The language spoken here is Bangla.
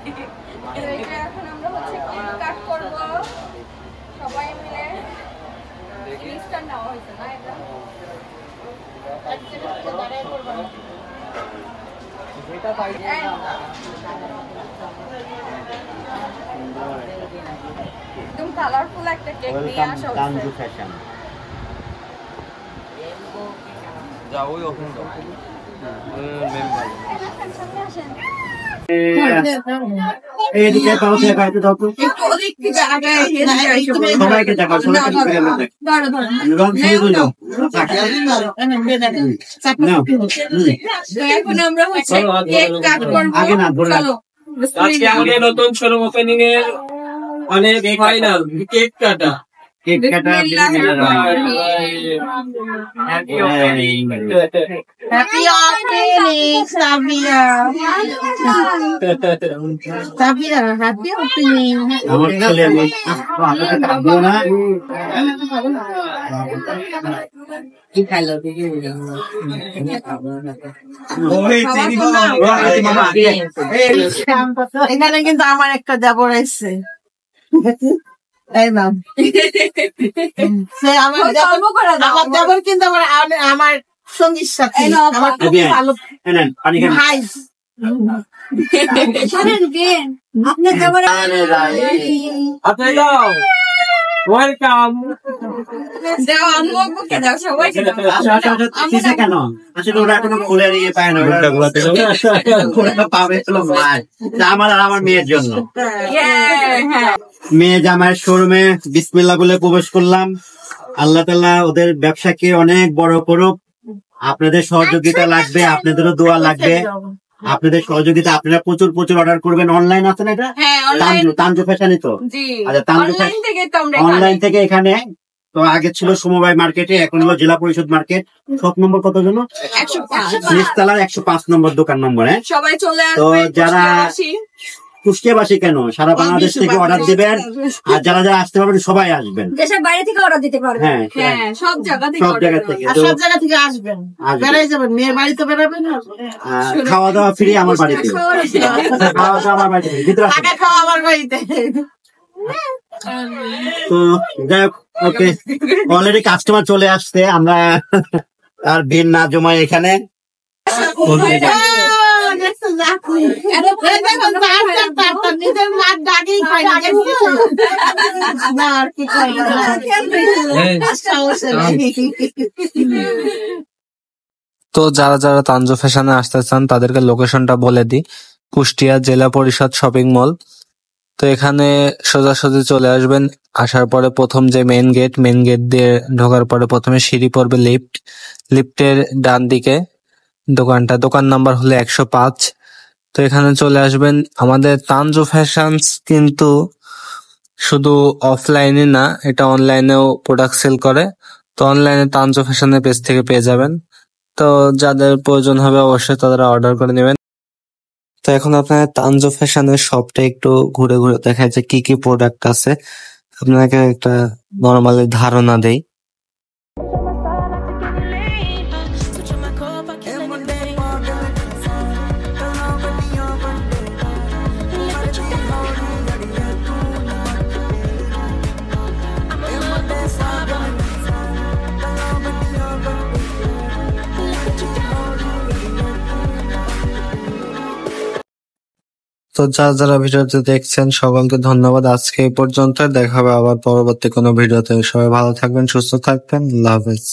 এখন আমরা হচ্ছে কেক কাট করব সবাই মিলে। জিনিসটা নেওয়া হয়েছে না এটা একদম কালারফুল একটা কেক নিয়ে আসা হয়েছে। যাও ওই ওখানে যাও। এইদিকে পাউতে গাইতে দাও তো সবাইকে দেখাও সবাইকে রং শুরু দাও এখন আমরা হচ্ছে কেক কাট করব। আগে না চলো আজকে আমাদের নতুন শোরুম ওপেনিং এর মানে ফাইনাল কেক কাটা। কেক কাটা happy opening. Happy opening, Sabia. Sabia, happy opening. আমার ছেলে আমি কাঁদবো না কি খাইলো এখানে কিন্তু আমার একটা দেবর এসছে এই ম্যাম আমার দেবর কিন্তু আমার সঙ্গীর সাথে আমার খুব ভালো ভাই আপনার দেবর আপনি দাও ওয়েলকাম। দাও আম্মুকে দাও সবাইকে দাও। কিসে কেন আসলে ওরা এখনো খুলে দিয়ে পায় না ওরা পাবে তো ভাই আমার আর আমার মেয়ের জন্য। মেয়ে জামাইয়ের শোরুমে বিসমিল্লাহ বলে প্রবেশ করলাম। আল্লাহ তাআলা ওদের ব্যবসাকে অনেক বড় করুক। আপনাদের সহযোগিতা লাগবে, আপনাদেরও দোয়া লাগবে, আপনাদের সহযোগিতা। আপনারা প্রচুর প্রচুর অর্ডার করবেন। অনলাইন আছে না এটা? তানজু ফ্যাশনই তো। আচ্ছা তানজু অনলাইন থেকে এখানে তো আগে ছিল সমবায় মার্কেটে, এখন হলো জেলা পরিষদ মার্কেট। শপ নম্বর কত জন্য? 105 105 নম্বর দোকান নম্বর। হ্যাঁ সবাই চলে আসবে। তো যারা কুষ্টিয়াবাসী কেন সারা বাংলাদেশ থেকে অর্ডার দিবেন, আর যারা যারা আসতে পারবেন সবাই আসবেন। দেশের বাইরে থেকে অর্ডার দিতে পারবেন। হ্যাঁ সব জায়গা থেকে সব জায়গা থেকে আসবেন, বেড়াই যাবেন। মেয়ের বাড়িতে বেড়াবেন, খাওয়া দাওয়া ফ্রি আমার বাড়িতে। খাওয়া দাওয়া আমার বাড়িতে, ভিতরে খাওয়া আমার বাড়িতে। তো যাই হোক, ওকে অলরেডি কাস্টমার চলে আসছে। আমরা আর ভিড় না জমাই এখানে। তো যারা যারা তানজু ফ্যাশনে আসতে চান তাদেরকে লোকেশনটা বলে দিই। কুষ্টিয়া জেলা পরিষদ শপিং মল। তো এখানে সোজাসুজি চলে আসবেন। আসার পরে প্রথম যে মেইন গেট দিয়ে ঢোকার পরে প্রথমে সিঁড়ি পড়বে লিফটের ডান দিকে দোকান নাম্বার হলো 105। তো এখানে চলে আসবেন। আমাদের তানজু ফ্যাশনস কিন্তু শুধু অফলাইনে না, এটা অনলাইনেও প্রোডাক্ট সেল করে। তো অনলাইনে তানজু ফ্যাশনের পেজ থেকে পেয়ে যাবেন। তো যাদের প্রয়োজন হবে অবশ্যই তারা অর্ডার করে নেবেন। তো এখন আপনার তানজু ফ্যাশনের শপটা একটু ঘুরে ঘুরে দেখায় যে কি কি প্রোডাক্ট আছে, আপনাকে একটা নরমালি ধারণা দেই। তো যারা যারা ভিডিওতে দেখছেন সকলকে ধন্যবাদ। আজকে এই পর্যন্ত, দেখা হবে আবার পরবর্তী কোনো ভিডিওতে। সবাই ভালো থাকবেন, সুস্থ থাকবেন। আল্লাহ হাফেজ।